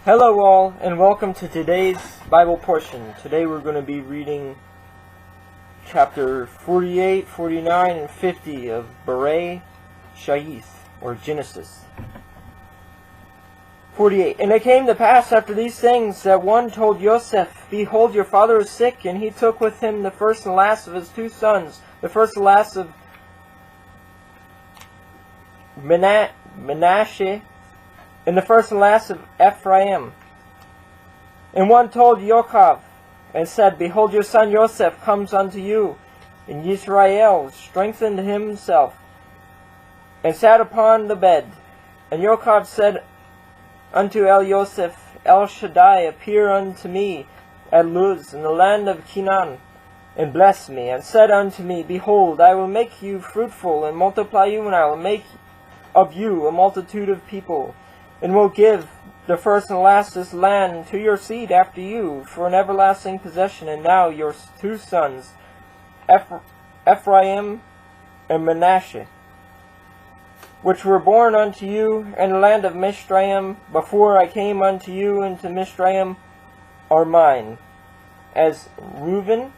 Hello all, and welcome to today's Bible portion. Today we're going to be reading chapter 48, 49, and 50 of BERE'SHIYTH, or Genesis. 48. And it came to pass after these things that one told Joseph, Behold, your father is sick, and he took with him the first and last of his two sons, the first and last of Manasseh, and the first and last of Ephraim. And one told Yaakov, and said, Behold, your son Joseph comes unto you. And Israel strengthened himself, and sat upon the bed. And Yaakov said unto Joseph, El Shaddai appear unto me at Luz, in the land of Canaan, and blessed me, and said unto me, Behold, I will make you fruitful, and multiply you, and I will make of you a multitude of people, and will give the first and last of this land to your seed after you for an everlasting possession. And now your two sons, Ephraim and Manasseh, which were born unto you in the land of Mizraim, before I came unto you into Mizraim, are mine, as Reuben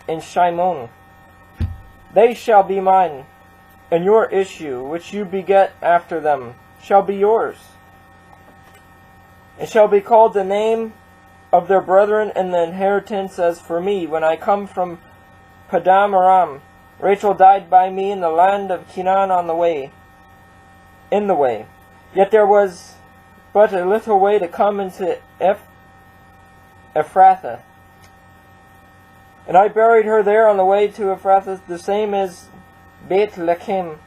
and Shimon. They shall be mine, and your issue, which you beget after them, shall be yours, and shall be called the name of their brethren in the inheritance. As for me, when I come from Paddan Aram, Rachel died by me in the land of Canaan in the way. Yet there was but a little way to come into Ephrathah, and I buried her there on the way to Ephrathah, the same as Beth-lehem.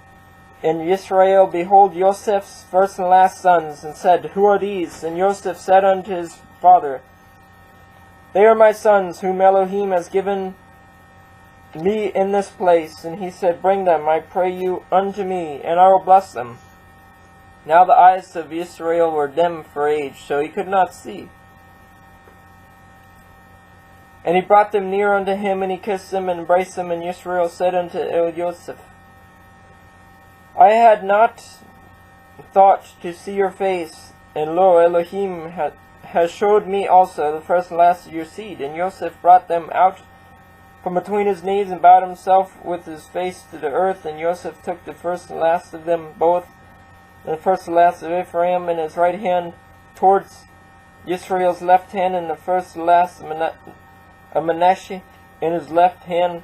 And Israel, behold, Joseph's first and last sons, and said, Who are these? And Joseph said unto his father, They are my sons, whom Elohim has given me in this place. And he said, Bring them, I pray you, unto me, and I will bless them. Now the eyes of Israel were dim for age, so he could not see. And he brought them near unto him, and he kissed them, and embraced them. And Israel said unto Joseph, I had not thought to see your face, and lo, Elohim has showed me also the first and last of your seed. And Joseph brought them out from between his knees, and bowed himself with his face to the earth. And Joseph took the first and last of them both, and the first and last of Ephraim in his right hand towards Israel's left hand, and the first and last of Manasseh in his left hand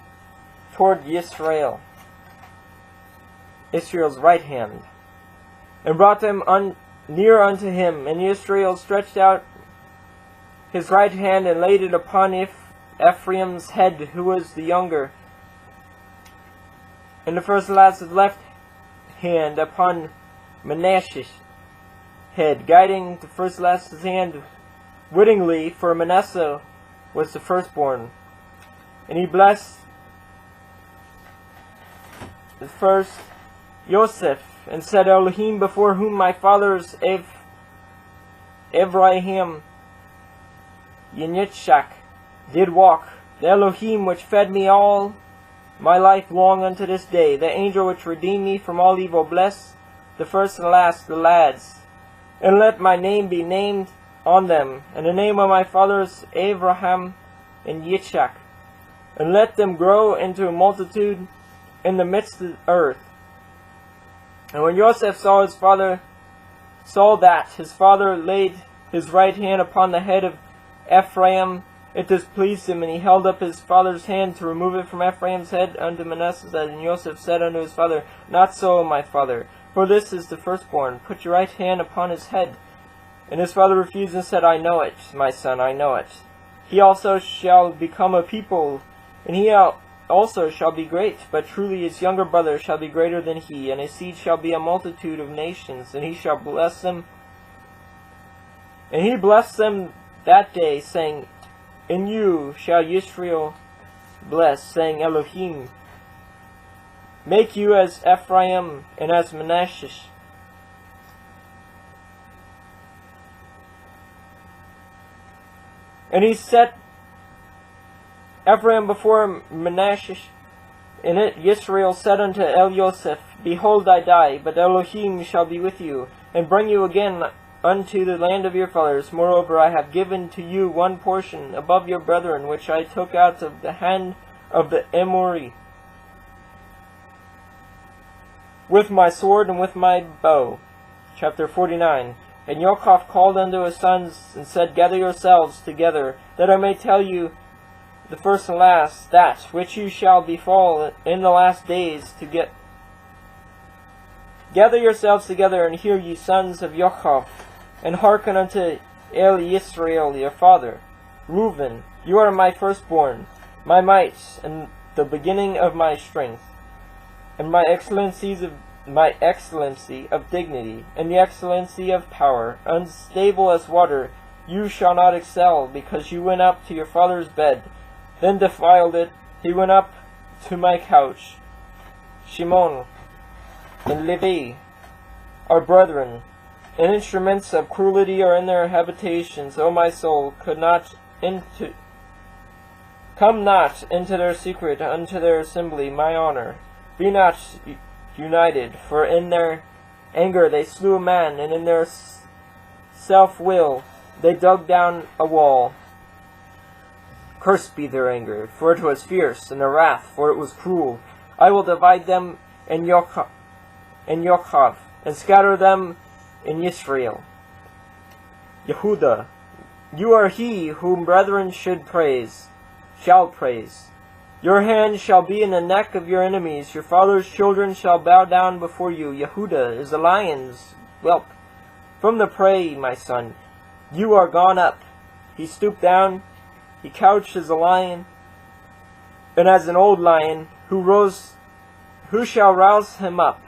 toward Israel's right hand, and brought them near unto him. And Israel stretched out his right hand, and laid it upon Ephraim's head, who was the younger, and the first and last of his left hand upon Manasseh's head, guiding the first and last of his hand wittingly, for Manasseh was the firstborn. And he blessed the first Joseph, and said, Elohim, before whom my fathers Abraham and Yitzchak did walk, the Elohim which fed me all my life long unto this day, the angel which redeemed me from all evil, bless the first and last, the lads, and let my name be named on them, and the name of my fathers Abraham and Yitzchak, and let them grow into a multitude in the midst of the earth. And when Joseph saw that his father laid his right hand upon the head of Ephraim, it displeased him, and he held up his father's hand to remove it from Ephraim's head unto Manasseh's head. And Joseph said unto his father, Not so, my father, for this is the firstborn. Put your right hand upon his head. And his father refused, and said, I know it, my son, I know it. He also shall become a people, and he also shall be great, but truly his younger brother shall be greater than he, and his seed shall be a multitude of nations, and he shall bless them. And he blessed them that day, saying, In you shall Israel bless, saying, Elohim, make you as Ephraim and as Manasseh. And he set Ephraim before Manasseh, and Israel said unto Joseph, Behold, I die, but Elohim shall be with you, and bring you again unto the land of your fathers. Moreover, I have given to you one portion above your brethren, which I took out of the hand of the Emori, with my sword and with my bow. Chapter 49. And Yaakov called unto his sons, and said, Gather yourselves together, that I may tell you the first and last, that which you shall befall in the last days to get. Gather yourselves together, and hear, ye sons of Yaakov, and hearken unto El Yisrael your father. Reuben, you are my firstborn, my might, and the beginning of my strength, and my excellency of dignity, and the excellency of power. Unstable as water, you shall not excel, because you went up to your father's bed, then defiled it. He went up to my couch. Shimon and Levi are brethren, and instruments of cruelty are in their habitations. O my soul, come not into their secret, unto their assembly, my honor. Be not united, for in their anger they slew a man, and in their self-will they dug down a wall. Cursed be their anger, for it was fierce, and their wrath, for it was cruel. I will divide them in Yaakov, and scatter them in Yisrael. Yehuda, you are he whom brethren shall praise. Your hand shall be in the neck of your enemies. Your father's children shall bow down before you. Yehuda is the lion's whelp. From the prey, my son, you are gone up. He stooped down. He couched as a lion, and as an old lion, who shall rouse him up?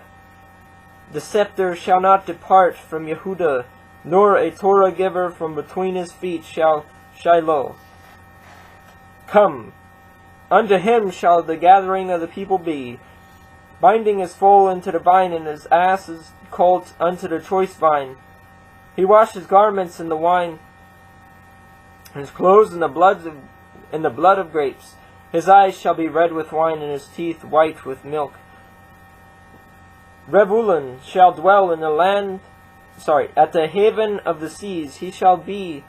The scepter shall not depart from Yehuda, nor a Torah giver from between his feet shall Shiloh. Come, unto him shall the gathering of the people be, binding his foal into the vine, and his ass's colt unto the choice vine. He washed his garments in the wine, his clothes in the blood of grapes. His eyes shall be red with wine, and his teeth white with milk. Revulun shall dwell in the land, at the haven of the seas. He shall be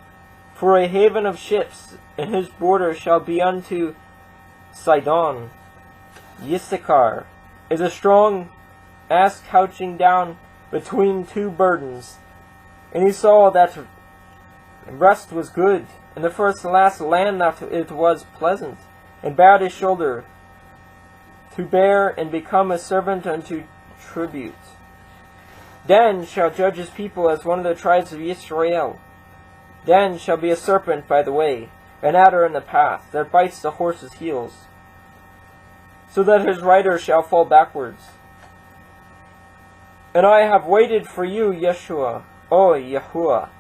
for a haven of ships, and his border shall be unto Sidon. Yissachar is a strong ass couching down between two burdens. And he saw that rest was good, and the first and last land that it was pleasant, and bowed his shoulder to bear and become a servant unto tribute. Dan shall judge his people as one of the tribes of Israel. Dan shall be a serpent by the way, an adder in the path, that bites the horse's heels, so that his rider shall fall backwards. And I have waited for you, Yeshua, O Yahuwah.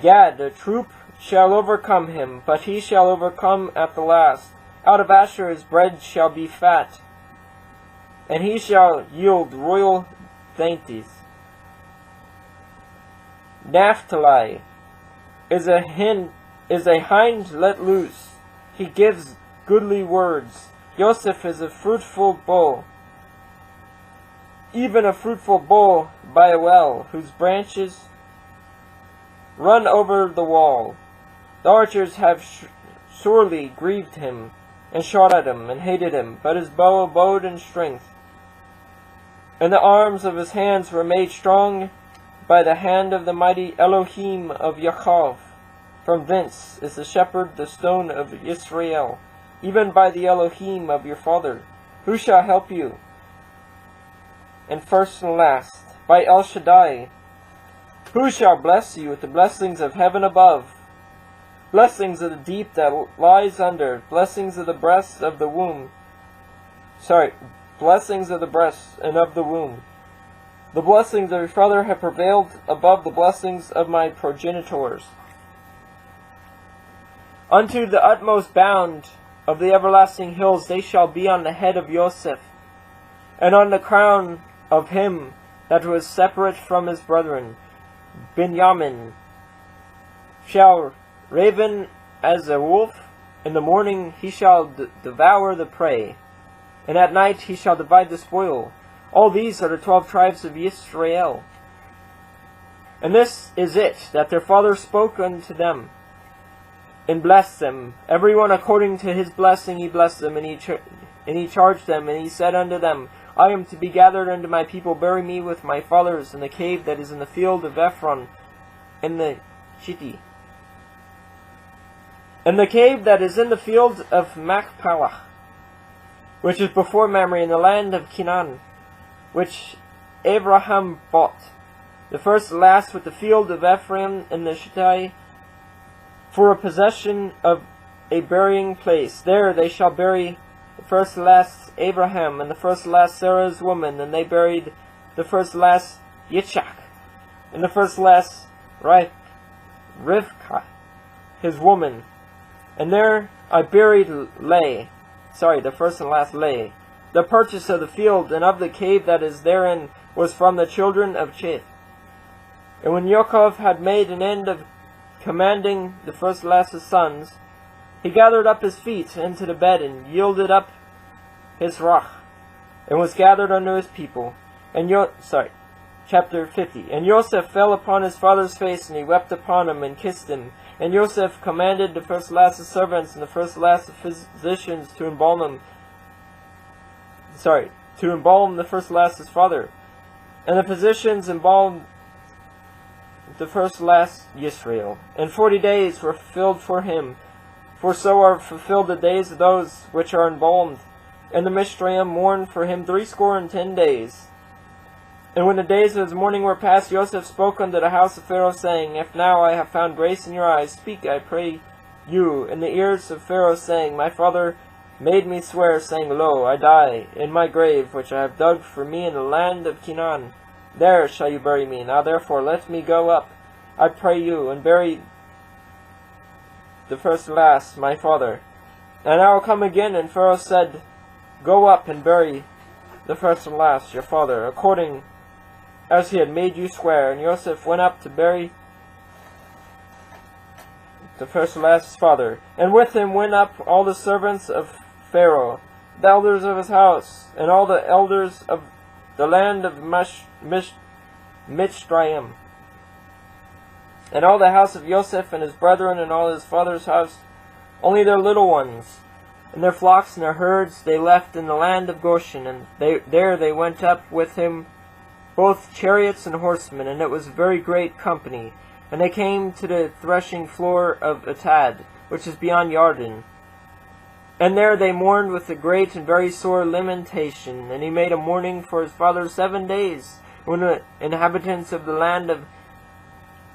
Gad, the troop shall overcome him, but he shall overcome at the last. Out of Asher his bread shall be fat, and he shall yield royal dainties. Naphtali is a hind let loose. He gives goodly words. Joseph is a fruitful bow, even a fruitful bow by a well, whose branches run over the wall. The archers have sorely grieved him, and shot at him, and hated him, but his bow abode in strength, and the arms of his hands were made strong by the hand of the mighty Elohim of Yaakov. From thence is the shepherd, the stone of Israel, even by the Elohim of your father. Who shall help you? And first and last, by El Shaddai, who shall bless you with the blessings of heaven above, blessings of the deep that lies under, blessings of the breasts of the womb, blessings of the breasts and of the womb. The blessings of your father have prevailed above the blessings of my progenitors. Unto the utmost bound of the everlasting hills they shall be on the head of Joseph, and on the crown of him that was separate from his brethren. Benjamin shall raven as a wolf. In the morning he shall devour the prey, and at night he shall divide the spoil. All these are the 12 tribes of Israel. And this is it, that their father spoke unto them, and blessed them. Every one according to his blessing he blessed them, and he charged them, and he said unto them, I am to be gathered unto my people. Bury me with my fathers in the cave that is in the field of Ephron, in the Chitti. In the cave that is in the field of Machpelah, which is before Mamre, in the land of Canaan, which Abraham bought, the first and last with the field of Ephraim and the Shittai, for a possession of a burying place. There they shall bury the first and last Abraham, and the first and last Sarah's woman, and they buried the first and last Yitzchak, and the first and last Rivkah, his woman. And there I buried the first and last Leah. The purchase of the field and of the cave that is therein was from the children of Cheth. And when Yaakov had made an end of commanding the first and last his sons, he gathered up his feet into the bed, and yielded up his rach, and was gathered unto his people. And chapter 50. And Joseph fell upon his father's face, and he wept upon him, and kissed him. And Joseph commanded the first and last of servants, and the first and last of physicians to embalm him. To embalm the first and last his father. And the physicians embalmed the first and last Yisrael. And 40 days were fulfilled for him, for so are fulfilled the days of those which are embalmed. And the Mishraim mourned for him 60 days. And when the days of his mourning were past, Joseph spoke unto the house of Pharaoh, saying, If now I have found grace in your eyes, speak, I pray you, in the ears of Pharaoh, saying, My father made me swear, saying, Lo, I die in my grave, which I have dug for me in the land of Canaan. There shall you bury me. Now therefore let me go up, I pray you, and bury the first and last, my father. And I will come again. And Pharaoh said, Go up and bury the first and last, your father, according as he had made you swear. And Joseph went up to bury the first and last his father. And with him went up all the servants of Pharaoh, the elders of his house, and all the elders of the land of Mitzrayim, and all the house of Joseph and his brethren, and all his father's house. Only their little ones, and their flocks and their herds, they left in the land of Goshen, and there they went up with him, both chariots and horsemen, and it was a very great company. And they came to the threshing floor of Atad, which is beyond Jordan. And there they mourned with a great and very sore lamentation. And he made a mourning for his father 7 days. When the inhabitants of the land of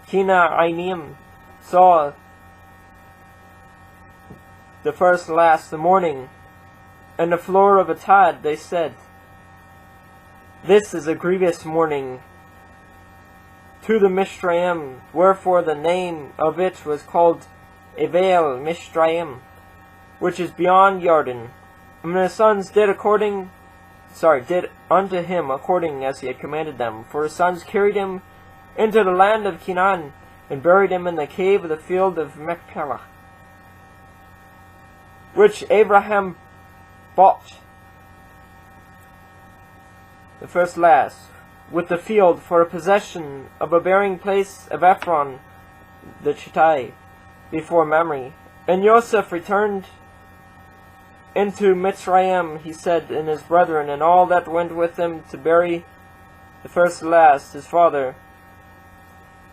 Canaanim saw the first and last, the mourning, and the floor of Atad, they said, This is a grievous mourning to the Mishraim, wherefore the name of it was called Evel Mishraim, which is beyond Jordan. And his sons did unto him according as he had commanded them. For his sons carried him into the land of Canaan, and buried him in the cave of the field of Machpelah, which Abraham bought, the first last, with the field for a possession of a burying place of Ephron, the Chittai, before Mamre. And Joseph returned into Mitzrayim, he said, and his brethren, and all that went with him, to bury the first and last, his father.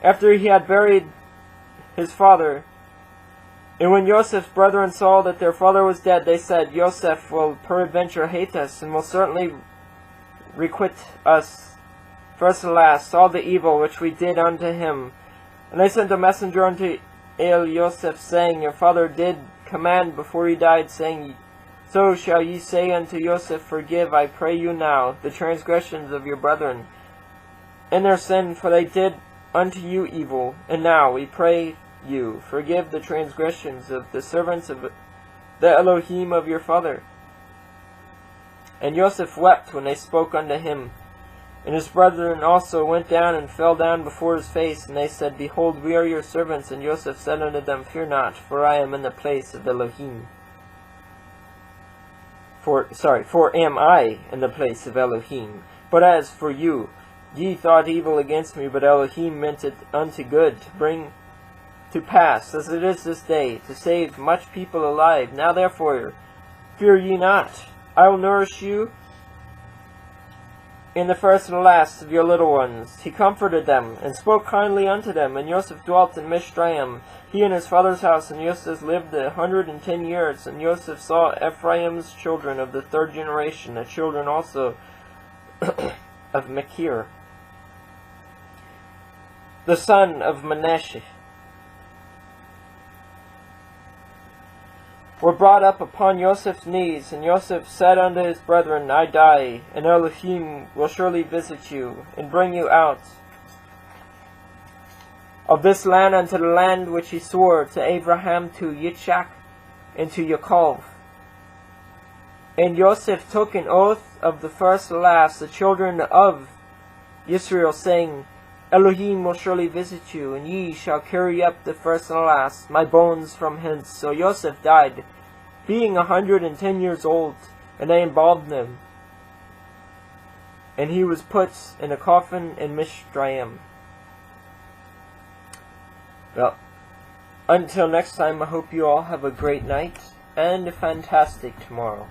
After he had buried his father, and when Joseph's brethren saw that their father was dead, they said, Joseph will peradventure hate us, and will certainly requite us first and last all the evil which we did unto him. And they sent a messenger unto Joseph, saying, Your father did command before he died, saying, So shall ye say unto Joseph, Forgive, I pray you now, the transgressions of your brethren, and their sin, for they did unto you evil. And now we pray you, forgive the transgressions of the servants of the Elohim of your father. And Joseph wept when they spoke unto him. And his brethren also went down and fell down before his face, and they said, Behold, we are your servants. And Joseph said unto them, Fear not, for I am in the place of Elohim. For am I in the place of Elohim. But as for you, Ye thought evil against me, but Elohim meant it unto good, to bring to pass, as it is this day, to save much people alive. Now therefore, fear ye not. I will nourish you in the first and the last of your little ones. He comforted them, and spoke kindly unto them. And Joseph dwelt in Mizraim, he and his father's house. And Joseph lived 110 years. And Joseph saw Ephraim's children of the third generation, the children also of Machir, the son of Manasseh, were brought up upon Joseph's knees. And Joseph said unto his brethren, I die, and Elohim will surely visit you, and bring you out of this land unto the land which he swore to Abraham, to Yitzchak, and to Yaakov. And Joseph took an oath of the first and last, the children of Israel, saying, Elohim will surely visit you, and ye shall carry up the first and the last, my bones from hence. So Joseph died, being 110 years old, and they embalmed him. And he was put in a coffin in Mizraim. Well, until next time, I hope you all have a great night, and a fantastic tomorrow.